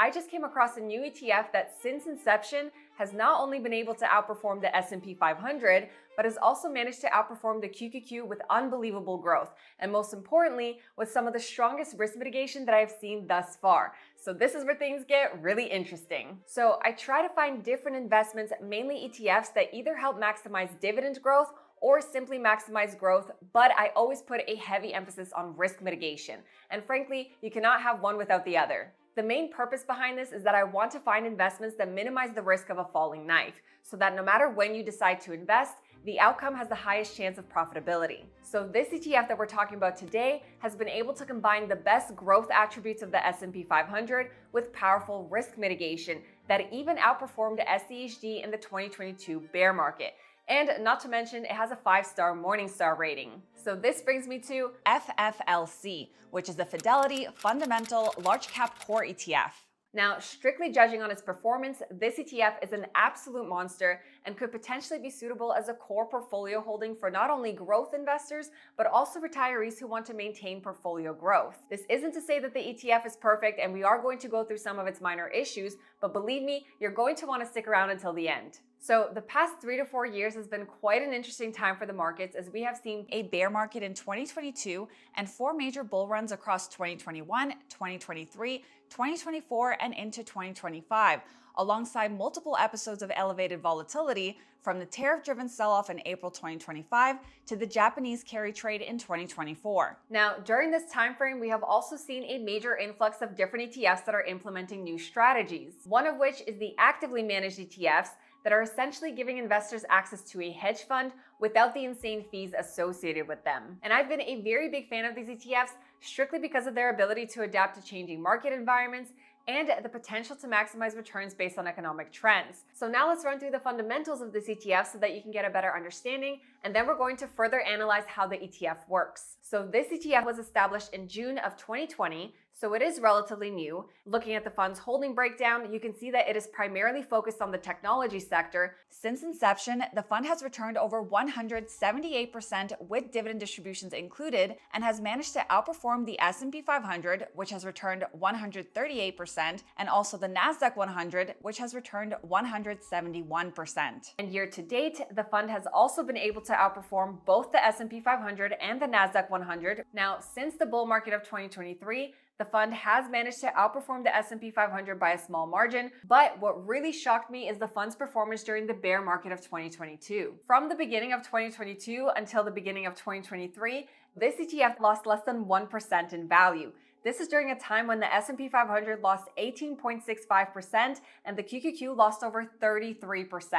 I just came across a new ETF that since inception has not only been able to outperform the S&P 500, but has also managed to outperform the QQQ with unbelievable growth, and most importantly, with some of the strongest risk mitigation that I've seen thus far. So this is where things get really interesting. So I try to find different investments, mainly ETFs, that either help maximize dividend growth or simply maximize growth, but I always put a heavy emphasis on risk mitigation. And frankly, you cannot have one without the other. The main purpose behind this is that I want to find investments that minimize the risk of a falling knife, so that no matter when you decide to invest, the outcome has the highest chance of profitability. So this ETF that we're talking about today has been able to combine the best growth attributes of the S&P 500 with powerful risk mitigation that even outperformed SCHD in the 2022 bear market. And not to mention, it has a 5-star Morningstar rating. So this brings me to FFLC, which is the Fidelity Fundamental Large Cap Core ETF. Now, strictly judging on its performance, this ETF is an absolute monster and could potentially be suitable as a core portfolio holding for not only growth investors, but also retirees who want to maintain portfolio growth. This isn't to say that the ETF is perfect, and we are going to go through some of its minor issues, but believe me, you're going to want to stick around until the end. So the past 3 to 4 years has been quite an interesting time for the markets, as we have seen a bear market in 2022 and 4 major bull runs across 2021, 2023, 2024, and into 2025, alongside multiple episodes of elevated volatility, from the tariff-driven sell-off in April 2025 to the Japanese carry trade in 2024. Now, during this time frame, we have also seen a major influx of different ETFs that are implementing new strategies, one of which is the actively managed ETFs that are essentially giving investors access to a hedge fund without the insane fees associated with them. And I've been a very big fan of these ETFs strictly because of their ability to adapt to changing market environments and the potential to maximize returns based on economic trends. So now let's run through the fundamentals of this ETF so that you can get a better understanding, and then we're going to further analyze how the ETF works. So this ETF was established in June of 2020, so it is relatively new. Looking at the fund's holding breakdown, you can see that it is primarily focused on the technology sector. Since inception, the fund has returned over 178% with dividend distributions included, and has managed to outperform the S&P 500, which has returned 138%, and also the Nasdaq 100, which has returned 171%. And year to date, the fund has also been able to outperform both the S&P 500 and the Nasdaq 100. Now, since the bull market of 2023, the fund has managed to outperform the S&P 500 by a small margin, but what really shocked me is the fund's performance during the bear market of 2022. From the beginning of 2022 until the beginning of 2023, this ETF lost less than 1% in value. This is during a time when the S&P 500 lost 18.65% and the QQQ lost over 33%.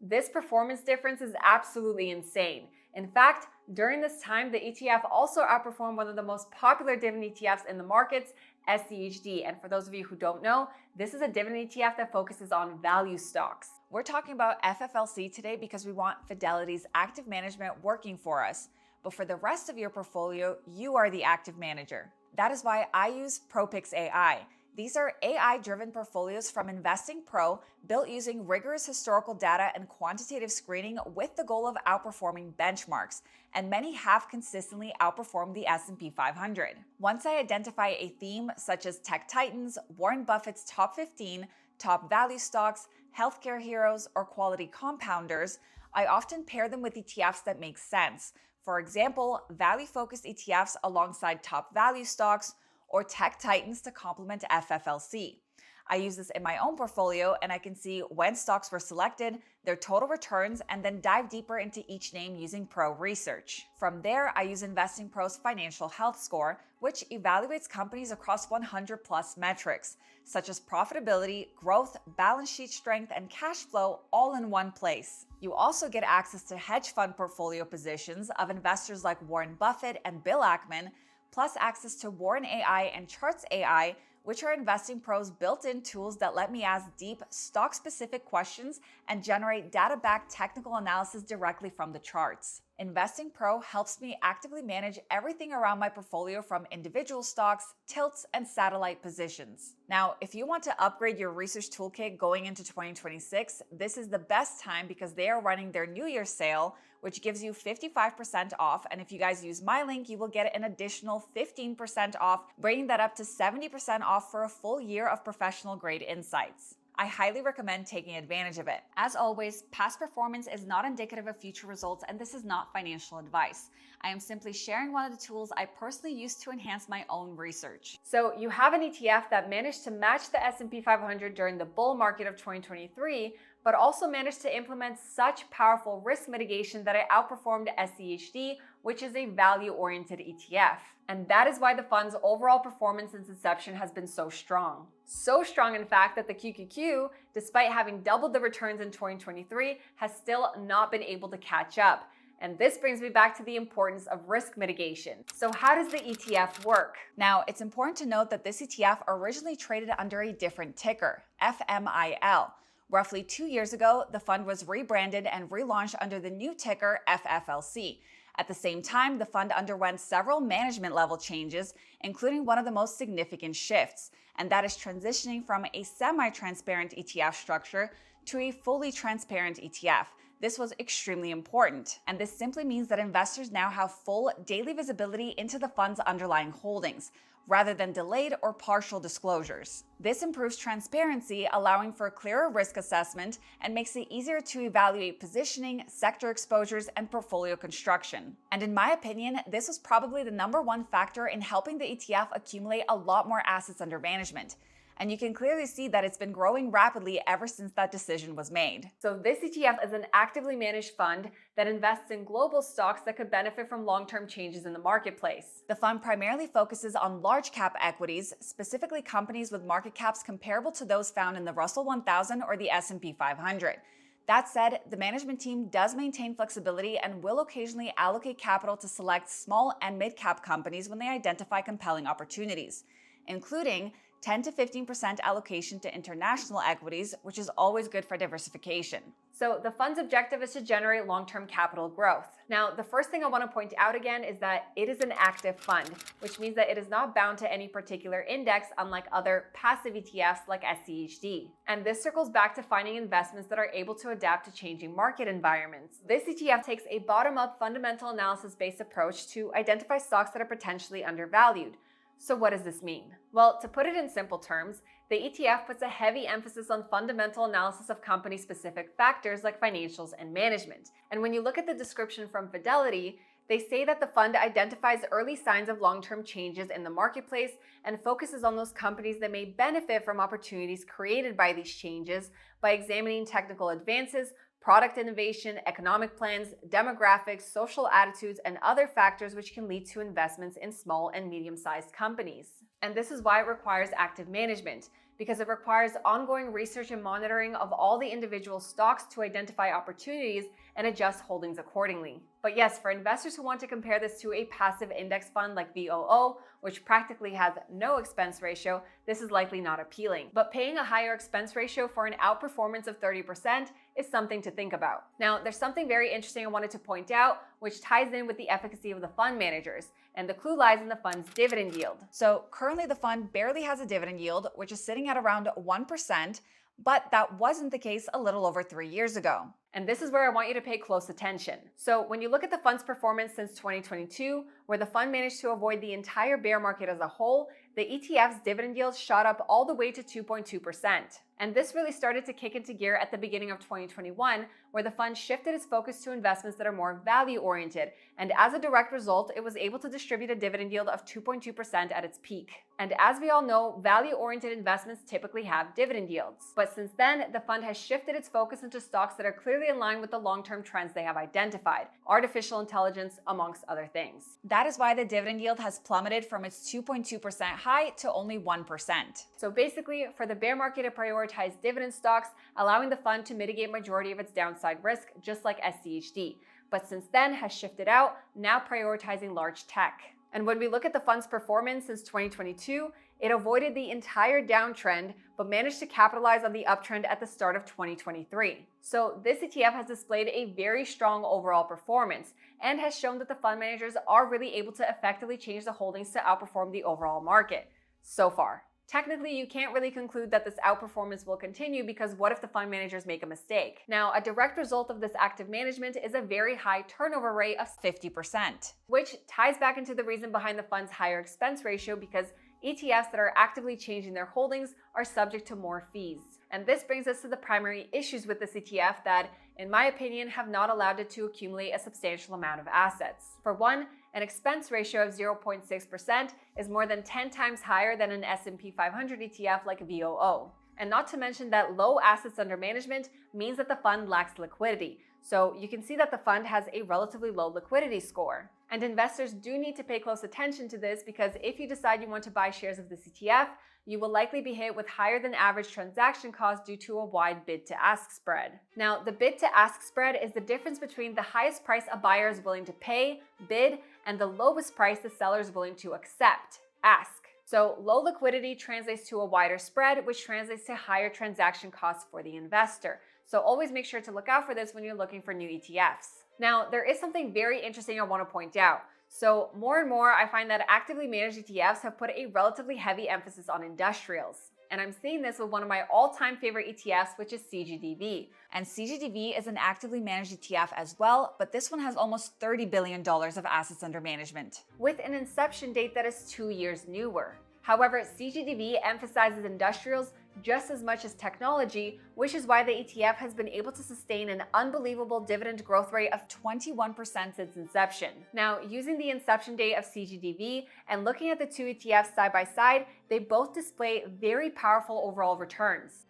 This performance difference is absolutely insane. In fact, during this time, the ETF also outperformed one of the most popular dividend ETFs in the markets, SCHD. And for those of you who don't know, this is a dividend ETF that focuses on value stocks. We're talking about FFLC today because we want Fidelity's active management working for us. But for the rest of your portfolio, you are the active manager. That is why I use ProPicks AI. These are AI-driven portfolios from InvestingPro, built using rigorous historical data and quantitative screening with the goal of outperforming benchmarks, and many have consistently outperformed the S&P 500. Once I identify a theme such as tech titans, Warren Buffett's top 15, top value stocks, healthcare heroes, or quality compounders, I often pair them with ETFs that make sense. For example, value-focused ETFs alongside top value stocks, or tech titans to complement FFLC. I use this in my own portfolio, and I can see when stocks were selected, their total returns, and then dive deeper into each name using Pro Research. From there, I use InvestingPro's Financial Health Score, which evaluates companies across 100+ metrics, such as profitability, growth, balance sheet strength, and cash flow, all in one place. You also get access to hedge fund portfolio positions of investors like Warren Buffett and Bill Ackman, plus access to Warren AI and Charts AI, which are InvestingPro's built-in tools that let me ask deep, stock-specific questions and generate data-backed technical analysis directly from the charts. InvestingPro helps me actively manage everything around my portfolio from individual stocks, tilts, and satellite positions. Now, if you want to upgrade your research toolkit going into 2026, this is the best time because they are running their New Year's sale, which gives you 55% off. And if you guys use my link, you will get an additional 15% off, bringing that up to 70% off for a full year of professional grade insights. I highly recommend taking advantage of it. As always, past performance is not indicative of future results, and this is not financial advice. I am simply sharing one of the tools I personally use to enhance my own research. So you have an ETF that managed to match the S&P 500 during the bull market of 2023, but also managed to implement such powerful risk mitigation that it outperformed SCHD, which is a value-oriented ETF. And that is why the fund's overall performance since inception has been so strong. So strong, in fact, that the QQQ, despite having doubled the returns in 2023, has still not been able to catch up. And this brings me back to the importance of risk mitigation. So how does the ETF work? Now, it's important to note that this ETF originally traded under a different ticker, FMIL. Roughly 2 years ago, the fund was rebranded and relaunched under the new ticker FFLC. At the same time, the fund underwent several management level changes, including one of the most significant shifts, and that is transitioning from a semi-transparent ETF structure to a fully transparent ETF. This was extremely important, and this simply means that investors now have full daily visibility into the fund's underlying holdings, rather than delayed or partial disclosures. This improves transparency, allowing for clearer risk assessment, and makes it easier to evaluate positioning, sector exposures, and portfolio construction. And in my opinion, this was probably the #1 factor in helping the ETF accumulate a lot more assets under management. And you can clearly see that it's been growing rapidly ever since that decision was made. So this ETF is an actively managed fund that invests in global stocks that could benefit from long-term changes in the marketplace. The fund primarily focuses on large cap equities, specifically companies with market caps comparable to those found in the Russell 1000 or the S&P 500. That said, the management team does maintain flexibility and will occasionally allocate capital to select small and mid-cap companies when they identify compelling opportunities, including 10 to 15% allocation to international equities, which is always good for diversification. So the fund's objective is to generate long-term capital growth. Now, the first thing I want to point out again is that it is an active fund, which means that it is not bound to any particular index, unlike other passive ETFs like SCHD. And this circles back to finding investments that are able to adapt to changing market environments. This ETF takes a bottom-up fundamental analysis-based approach to identify stocks that are potentially undervalued. So what does this mean? Well, to put it in simple terms, the ETF puts a heavy emphasis on fundamental analysis of company-specific factors like financials and management. And when you look at the description from Fidelity, they say that the fund identifies early signs of long-term changes in the marketplace and focuses on those companies that may benefit from opportunities created by these changes by examining technical advances, product innovation, economic plans, demographics, social attitudes, and other factors which can lead to investments in small and medium-sized companies. And this is why it requires active management, because it requires ongoing research and monitoring of all the individual stocks to identify opportunities and adjust holdings accordingly. But yes, for investors who want to compare this to a passive index fund like VOO, which practically has no expense ratio, this is likely not appealing. But paying a higher expense ratio for an outperformance of 30% is something to think about. Now, there's something very interesting I wanted to point out, which ties in with the efficacy of the fund managers. And the clue lies in the fund's dividend yield. So currently the fund barely has a dividend yield, which is sitting at around 1%, but that wasn't the case a little over 3 years ago. And this is where I want you to pay close attention. So when you look at the fund's performance since 2022, where the fund managed to avoid the entire bear market as a whole, the ETF's dividend yield shot up all the way to 2.2%. And this really started to kick into gear at the beginning of 2021, where the fund shifted its focus to investments that are more value-oriented. And as a direct result, it was able to distribute a dividend yield of 2.2% at its peak. And as we all know, value-oriented investments typically have dividend yields. But since then, the fund has shifted its focus into stocks that are clearly in line with the long-term trends they have identified, artificial intelligence, amongst other things. That is why the dividend yield has plummeted from its 2.2% high to only 1%. So basically, for the bear market to prioritize dividend stocks, allowing the fund to mitigate majority of its downside risk, just like SCHD. But since then has shifted out, now prioritizing large tech. And when we look at the fund's performance since 2022, It avoided the entire downtrend, but managed to capitalize on the uptrend at the start of 2023. So this ETF has displayed a very strong overall performance and has shown that the fund managers are really able to effectively change the holdings to outperform the overall market so far. Technically, you can't really conclude that this outperformance will continue because what if the fund managers make a mistake? Now, a direct result of this active management is a very high turnover rate of 50%, which ties back into the reason behind the fund's higher expense ratio because ETFs that are actively changing their holdings are subject to more fees. And this brings us to the primary issues with this ETF that, in my opinion, have not allowed it to accumulate a substantial amount of assets. For one, an expense ratio of 0.6% is more than 10 times higher than an S&P 500 ETF like VOO. And not to mention that low assets under management means that the fund lacks liquidity. So you can see that the fund has a relatively low liquidity score. And investors do need to pay close attention to this because if you decide you want to buy shares of this ETF, you will likely be hit with higher than average transaction costs due to a wide bid to ask spread. Now, the bid to ask spread is the difference between the highest price a buyer is willing to pay, bid, and the lowest price the seller is willing to accept, ask. So low liquidity translates to a wider spread, which translates to higher transaction costs for the investor. So always make sure to look out for this when you're looking for new ETFs. Now, there is something very interesting I want to point out. So more and more, I find that actively managed ETFs have put a relatively heavy emphasis on industrials. And I'm seeing this with one of my all-time favorite ETFs, which is CGDV. And CGDV is an actively managed ETF as well, but this one has almost $30 billion of assets under management, with an inception date that is 2 years newer. However, CGDV emphasizes industrials just as much as technology, which is why the ETF has been able to sustain an unbelievable dividend growth rate of 21% since inception. Now, using the inception date of CGDV and looking at the two ETFs side by side, they both display very powerful overall returns.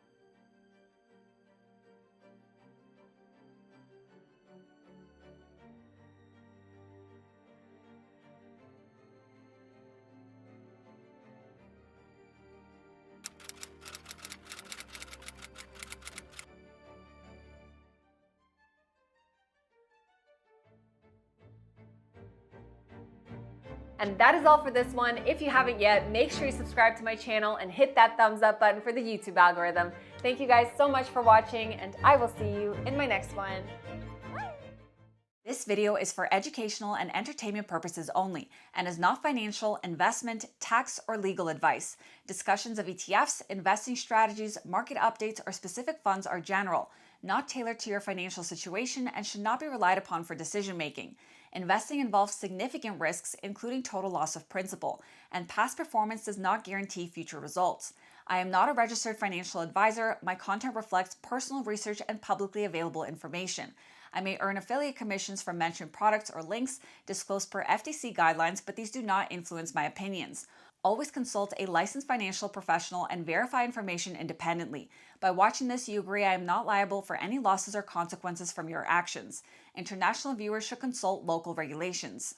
And that is all for this one. If you haven't yet, make sure you subscribe to my channel and hit that thumbs up button for the YouTube algorithm. Thank you guys so much for watching, and I will see you in my next one. This video is for educational and entertainment purposes only and is not financial, investment, tax, or legal advice. Discussions of ETFs, investing strategies, market updates, or specific funds are general, not tailored to your financial situation, and should not be relied upon for decision making. Investing involves significant risks, including total loss of principal, and past performance does not guarantee future results. I am not a registered financial advisor. My content reflects personal research and publicly available information. I may earn affiliate commissions from mentioned products or links disclosed per FTC guidelines, but these do not influence my opinions. Always consult a licensed financial professional and verify information independently. By watching this, you agree I am not liable for any losses or consequences from your actions. International viewers should consult local regulations.